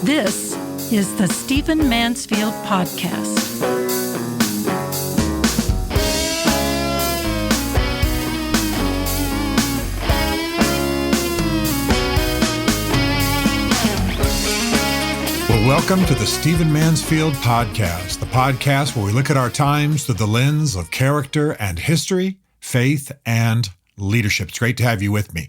This is the Stephen Mansfield Podcast. Well, welcome to the Stephen Mansfield Podcast, the podcast where we look at our times through the lens of character and history, faith, and leadership. It's great to have you with me.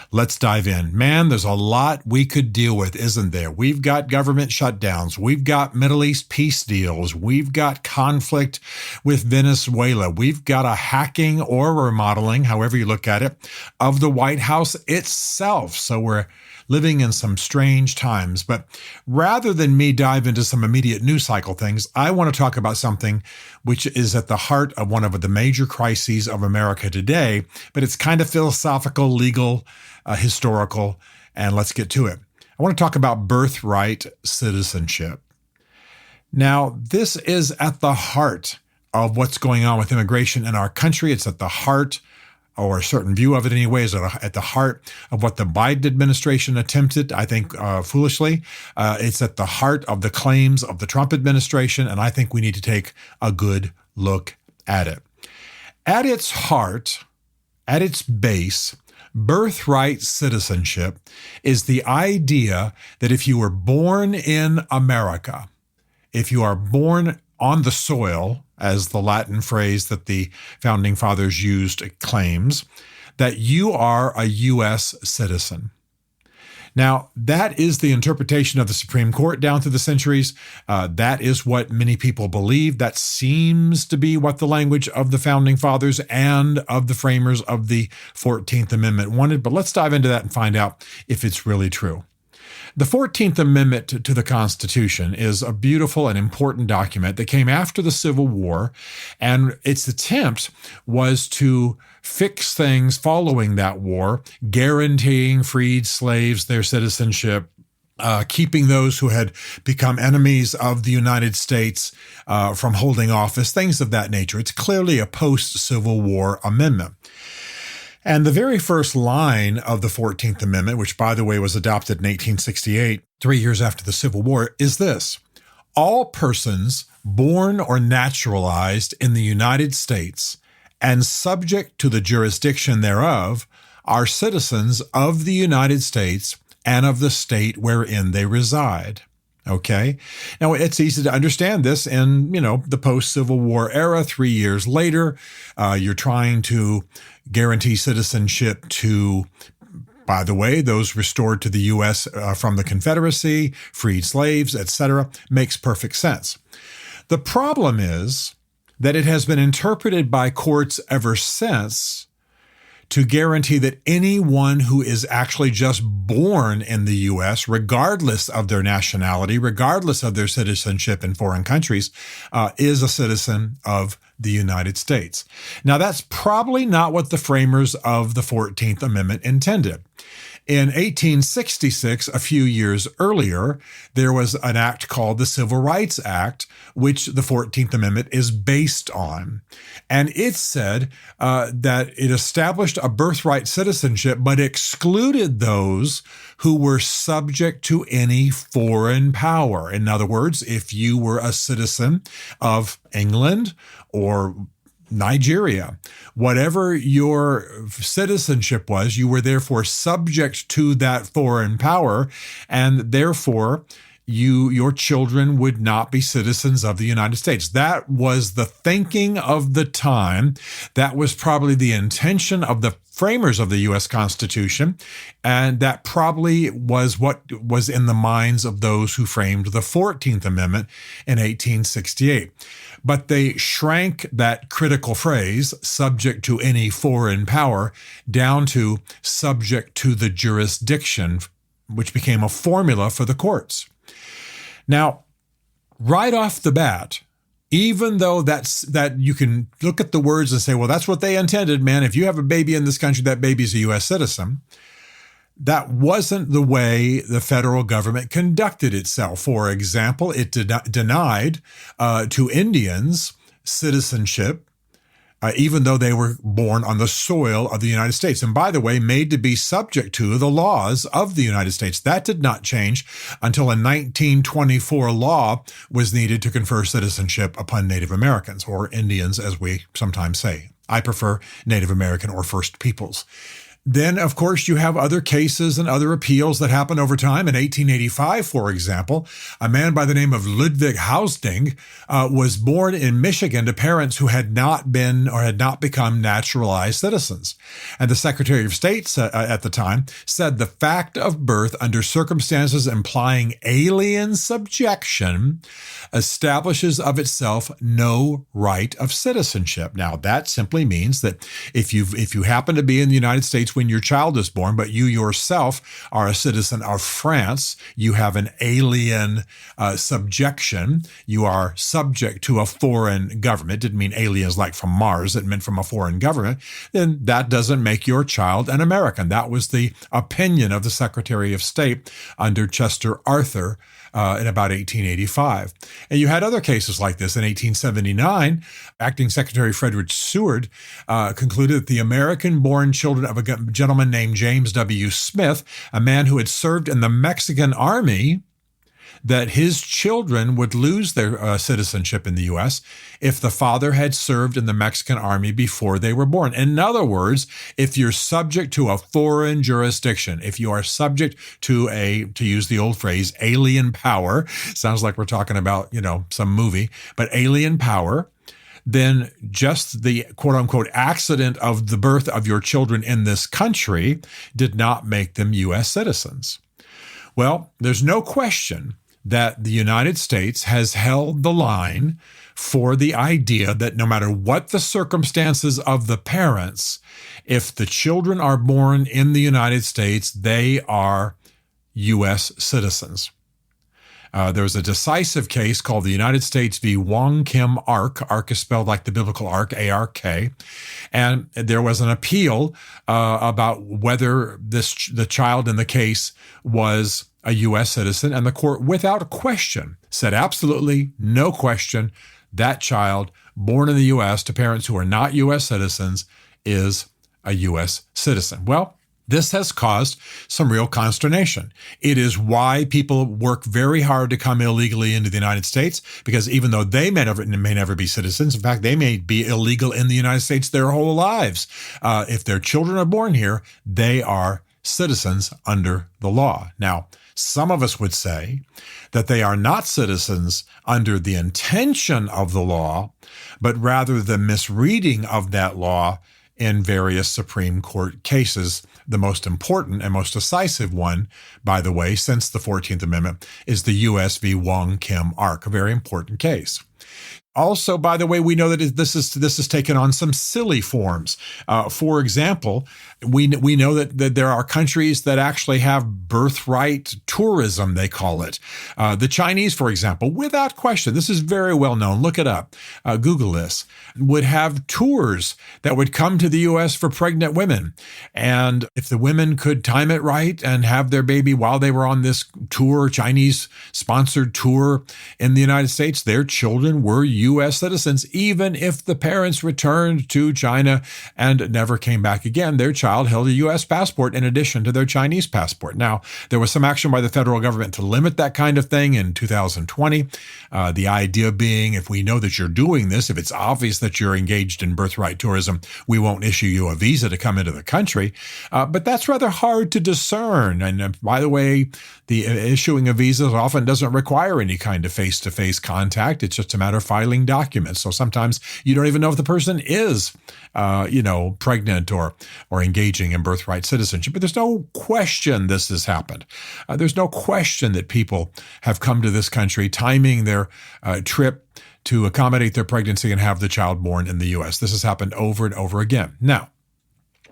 Let's dive in. Man, there's a lot we could deal with, isn't there? We've got government shutdowns. We've got Middle East peace deals. We've got conflict with Venezuela. We've got a hacking or remodeling, however you look at it, of the White House itself. So we're living in some strange times. But rather than me dive into some immediate news cycle things, I want to talk about something which is at the heart of one of the major crises of America today, but it's kind of philosophical, legal, historical, and let's get to it. I want to talk about birthright citizenship. Now, this is at the heart of what's going on with immigration in our country. It's at the heart, or a certain view of it anyway, is at the heart of what the Biden administration attempted, I think, foolishly. It's at the heart of the claims of the Trump administration, and I think we need to take a good look at it. At its heart, at its base, birthright citizenship is the idea that if you were born in America, if you are born on the soil, as the Latin phrase that the founding fathers used claims, that you are a U.S. citizen. Now, that is the interpretation of the Supreme Court down through the centuries. That is what many people believe. That seems to be what the language of the founding fathers and of the framers of the 14th Amendment wanted. But let's dive into that and find out if it's really true. The 14th Amendment to the Constitution is a beautiful and important document that came after the Civil War, and its attempt was to fix things following that war, guaranteeing freed slaves their citizenship, keeping those who had become enemies of the United States from holding office, things of that nature. It's clearly a post-Civil War amendment. And the very first line of the 14th Amendment, which, by the way, was adopted in 1868, 3 years after the Civil War, is this: all persons born or naturalized in the United States and subject to the jurisdiction thereof are citizens of the United States and of the state wherein they reside. Okay. Now, it's easy to understand this in, the post-Civil War era. 3 years later, you're trying to guarantee citizenship to, by the way, those restored to the U.S. From the Confederacy, freed slaves, etc. Makes perfect sense. The problem is that it has been interpreted by courts ever since to guarantee that anyone who is actually just born in the U.S., regardless of their nationality, regardless of their citizenship in foreign countries, is a citizen of the United States. Now, that's probably not what the framers of the 14th Amendment intended. In 1866, a few years earlier, there was an act called the Civil Rights Act, which the 14th Amendment is based on. And it said that it established a birthright citizenship, but excluded those who were subject to any foreign power. In other words, if you were a citizen of England or Nigeria, whatever your citizenship was, you were therefore subject to that foreign power, and therefore your children would not be citizens of the United States. That was the thinking of the time. That was probably the intention of the framers of the U.S. Constitution, and that probably was what was in the minds of those who framed the 14th Amendment in 1868. But they shrank that critical phrase, subject to any foreign power, down to subject to the jurisdiction, which became a formula for the courts. Now, right off the bat, even though that you can look at the words and say, well, that's what they intended, man. If you have a baby in this country, that baby's a U.S. citizen. That wasn't the way the federal government conducted itself. For example, it denied to Indians citizenship even though they were born on the soil of the United States. And by the way, made to be subject to the laws of the United States. That did not change until a 1924 law was needed to confer citizenship upon Native Americans, or Indians, as we sometimes say. I prefer Native American or First Peoples. Then, of course, you have other cases and other appeals that happen over time. In 1885, for example, a man by the name of Ludwig Hausding was born in Michigan to parents who had not been or had not become naturalized citizens. And the Secretary of State at the time said the fact of birth under circumstances implying alien subjection establishes of itself no right of citizenship. Now, that simply means that if you happen to be in the United States when your child is born, but you yourself are a citizen of France, you have an alien subjection, you are subject to a foreign government. It didn't mean aliens like from Mars, it meant from a foreign government, then that doesn't make your child an American. That was the opinion of the Secretary of State under Chester Arthur in about 1885. And you had other cases like this. In 1879, Acting Secretary Frederick Seward concluded that the American-born children of a gentleman named James W. Smith, a man who had served in the Mexican Army, that his children would lose their citizenship in the U.S. if the father had served in the Mexican Army before they were born. In other words, if you're subject to a foreign jurisdiction, if you are subject to to use the old phrase, alien power, sounds like we're talking about, some movie, but alien power, then just the quote-unquote accident of the birth of your children in this country did not make them U.S. citizens. Well, there's no question that the United States has held the line for the idea that no matter what the circumstances of the parents, if the children are born in the United States, they are U.S. citizens. There was a decisive case called the United States v. Wong Kim Ark. Ark is spelled like the biblical ark, A-R-K. And there was an appeal about whether the child in the case was a U.S. citizen. And the court, without question, said absolutely no question, that child born in the U.S. to parents who are not U.S. citizens is a U.S. citizen. Well, this has caused some real consternation. It is why people work very hard to come illegally into the United States, because even though they may never be citizens, in fact, they may be illegal in the United States their whole lives. If their children are born here, they are citizens under the law. Now, some of us would say that they are not citizens under the intention of the law, but rather the misreading of that law in various Supreme Court cases. The most important and most decisive one, by the way, since the 14th Amendment, is the U.S. v. Wong Kim Ark, a very important case. Also, by the way, we know that this is taken on some silly forms. For example, we know that there are countries that actually have birthright tourism, they call it. The Chinese, for example, without question, this is very well known. Look it up. Google this. Would have tours that would come to the U.S. for pregnant women. And if the women could time it right and have their baby while they were on this tour, Chinese-sponsored tour in the United States, their children were U.S. citizens, even if the parents returned to China and never came back again. Their child held a U.S. passport in addition to their Chinese passport. Now, there was some action by the federal government to limit that kind of thing in 2020. The idea being, if we know that you're doing this, if it's obvious that you're engaged in birthright tourism, we won't issue you a visa to come into the country. But that's rather hard to discern. And by the way, the issuing of visas often doesn't require any kind of face-to-face contact. It's just a matter of filing documents. So sometimes you don't even know if the person is, pregnant or engaging in birthright citizenship. But there's no question this has happened. There's no question that people have come to this country timing their trip to accommodate their pregnancy and have the child born in the U.S. This has happened over and over again. Now,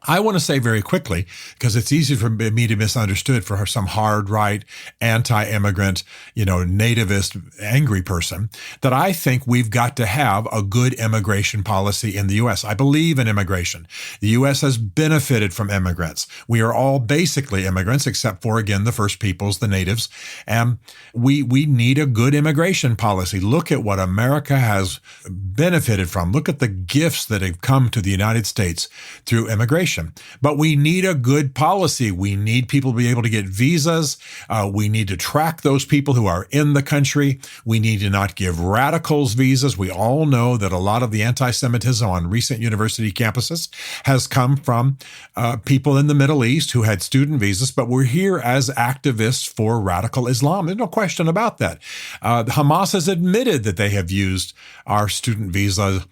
I want to say very quickly, because it's easy for me to be misunderstood for some hard right, anti-immigrant, nativist, angry person, that I think we've got to have a good immigration policy in the U.S. I believe in immigration. The U.S. has benefited from immigrants. We are all basically immigrants, except for, again, the first peoples, the natives. And we need a good immigration policy. Look at what America has benefited from. Look at the gifts that have come to the United States through immigration. But we need a good policy. We need people to be able to get visas. We need to track those people who are in the country. We need to not give radicals visas. We all know that a lot of the anti-Semitism on recent university campuses has come from people in the Middle East who had student visas, but were here as activists for radical Islam. There's no question about that. Hamas has admitted that they have used our student visa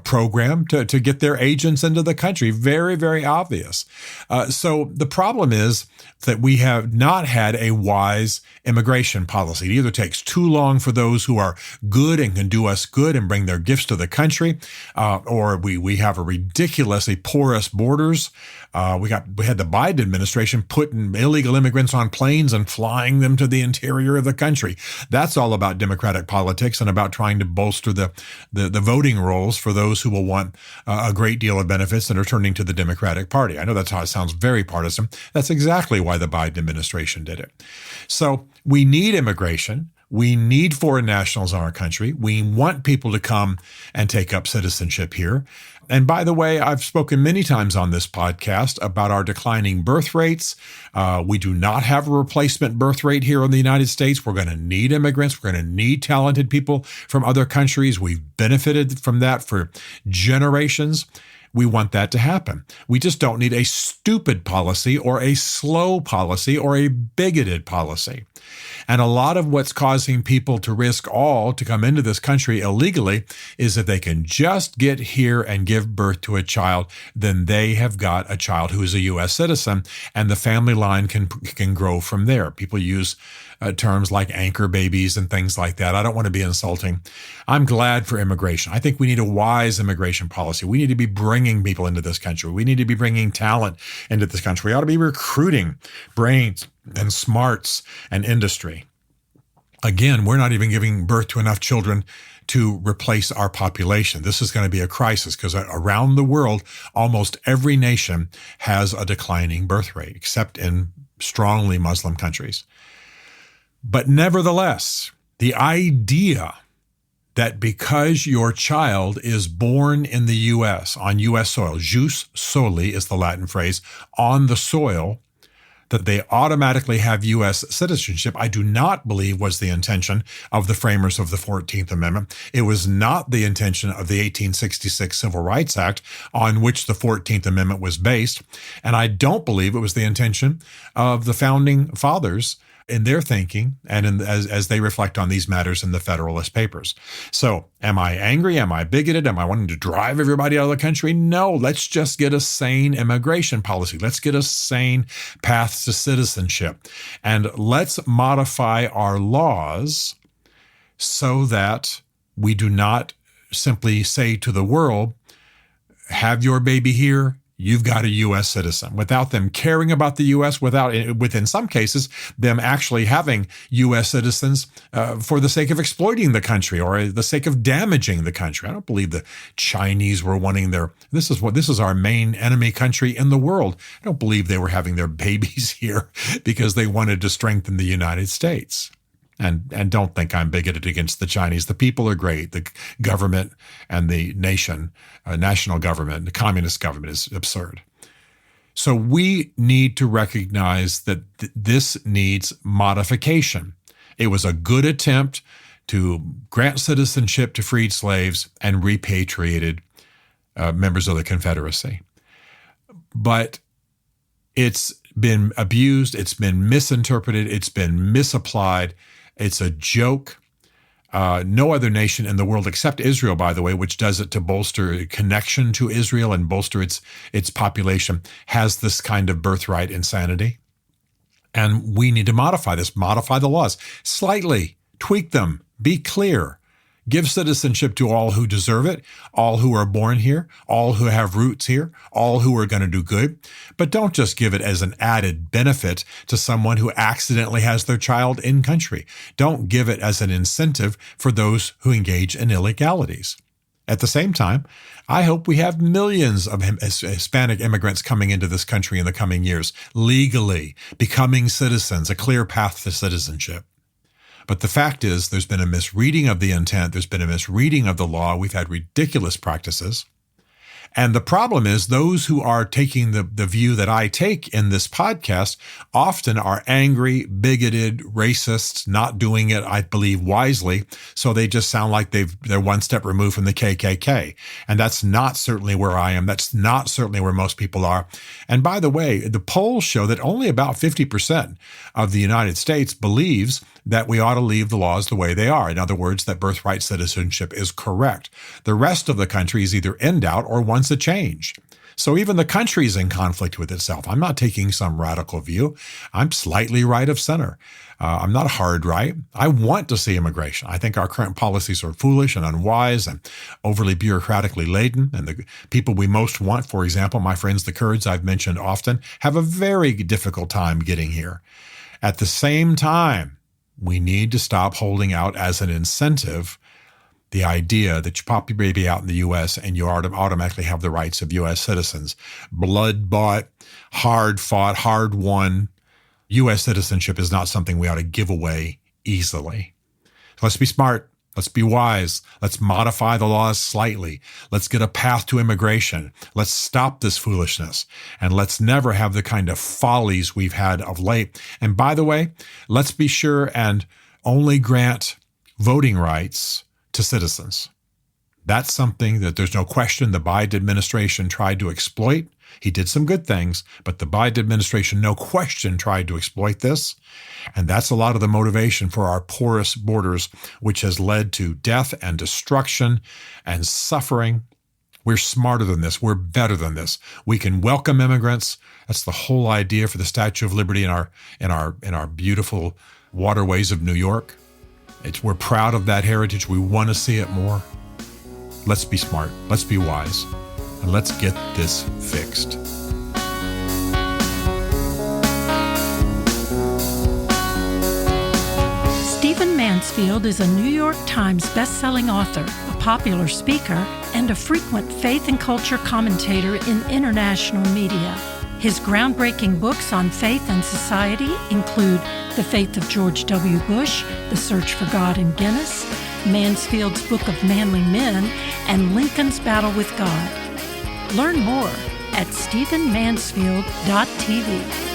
program to get their agents into the country. Very, very obvious. So the problem is that we have not had a wise immigration policy. It either takes too long for those who are good and can do us good and bring their gifts to the country, or we have a ridiculously porous borders. We had the Biden administration putting illegal immigrants on planes and flying them to the interior of the country. That's all about democratic politics and about trying to bolster the voting rolls for those who will want a great deal of benefits and are turning to the Democratic Party. I know that's how it sounds, very partisan. That's exactly why the Biden administration did it. So we need immigration. We need foreign nationals in our country. We want people to come and take up citizenship here. And by the way, I've spoken many times on this podcast about our declining birth rates. We do not have a replacement birth rate here in the United States. We're going to need immigrants. We're going to need talented people from other countries. We've benefited from that for generations. We want that to happen. We just don't need a stupid policy or a slow policy or a bigoted policy. And a lot of what's causing people to risk all to come into this country illegally is if they can just get here and give birth to a child, then they have got a child who is a U.S. citizen, and the family line can grow from there. People use terms like anchor babies and things like that. I don't want to be insulting. I'm glad for immigration. I think we need a wise immigration policy. We need to be bringing people into this country. We need to be bringing talent into this country. We ought to be recruiting brains and smarts and industry. Again, we're not even giving birth to enough children to replace our population. This is going to be a crisis because around the world, almost every nation has a declining birth rate, except in strongly Muslim countries. But nevertheless, the idea that because your child is born in the U.S., on U.S. soil, jus soli is the Latin phrase, on the soil, that they automatically have U.S. citizenship, I do not believe was the intention of the framers of the 14th Amendment. It was not the intention of the 1866 Civil Rights Act on which the 14th Amendment was based. And I don't believe it was the intention of the founding fathers in their thinking and as they reflect on these matters in the Federalist Papers. So am I angry? Am I bigoted? Am I wanting to drive everybody out of the country? No, let's just get a sane immigration policy. Let's get a sane path to citizenship. And let's modify our laws so that we do not simply say to the world, have your baby here, you've got a U.S. citizen, without them caring about the U.S., within some cases, them actually having U.S. citizens for the sake of exploiting the country or the sake of damaging the country. I don't believe the Chinese were wanting this is our main enemy country in the world. I don't believe they were having their babies here because they wanted to strengthen the United States. And don't think I'm bigoted against the Chinese. The people are great. The government and the national government, the communist government is absurd. So we need to recognize that this needs modification. It was a good attempt to grant citizenship to freed slaves and repatriated members of the Confederacy. But it's been abused, it's been misinterpreted, it's been misapplied. It's a joke. No other nation in the world except Israel, by the way, which does it to bolster a connection to Israel and bolster its population, has this kind of birthright insanity. And we need to modify this, modify the laws slightly, tweak them, be clear. Give citizenship to all who deserve it, all who are born here, all who have roots here, all who are going to do good. But don't just give it as an added benefit to someone who accidentally has their child in country. Don't give it as an incentive for those who engage in illegalities. At the same time, I hope we have millions of Hispanic immigrants coming into this country in the coming years, legally becoming citizens, a clear path to citizenship. But the fact is, there's been a misreading of the intent. There's been a misreading of the law. We've had ridiculous practices. And the problem is those who are taking the view that I take in this podcast often are angry, bigoted, racists, not doing it, I believe, wisely. So they just sound like they're one step removed from the KKK. And that's not certainly where I am. That's not certainly where most people are. And by the way, the polls show that only about 50% of the United States believes that we ought to leave the laws the way they are. In other words, that birthright citizenship is correct. The rest of the country is either in doubt or wants a change. So even the country is in conflict with itself. I'm not taking some radical view. I'm slightly right of center. I'm not hard right. I want to see immigration. I think our current policies are foolish and unwise and overly bureaucratically laden. And the people we most want, for example, my friends, the Kurds I've mentioned often, have a very difficult time getting here. At the same time, we need to stop holding out as an incentive the idea that you pop your baby out in the U.S. and you automatically have the rights of U.S. citizens. Blood-bought, hard-fought, hard-won U.S. citizenship is not something we ought to give away easily. Let's be smart. Let's be wise. Let's modify the laws slightly. Let's get a path to immigration. Let's stop this foolishness. And let's never have the kind of follies we've had of late. And by the way, let's be sure and only grant voting rights to citizens. That's something that there's no question the Biden administration tried to exploit. He did some good things, but the Biden administration, no question, tried to exploit this. And that's a lot of the motivation for our porous borders, which has led to death and destruction and suffering. We're smarter than this. We're better than this. We can welcome immigrants. That's the whole idea for the Statue of Liberty in our beautiful waterways of New York. We're proud of that heritage. We want to see it more. Let's be smart. Let's be wise. And let's get this fixed. Stephen Mansfield is a New York Times best-selling author, a popular speaker, and a frequent faith and culture commentator in international media. His groundbreaking books on faith and society include The Faith of George W. Bush, The Search for God in Guinness, Mansfield's Book of Manly Men, and Lincoln's Battle with God. Learn more at stephenmansfield.tv.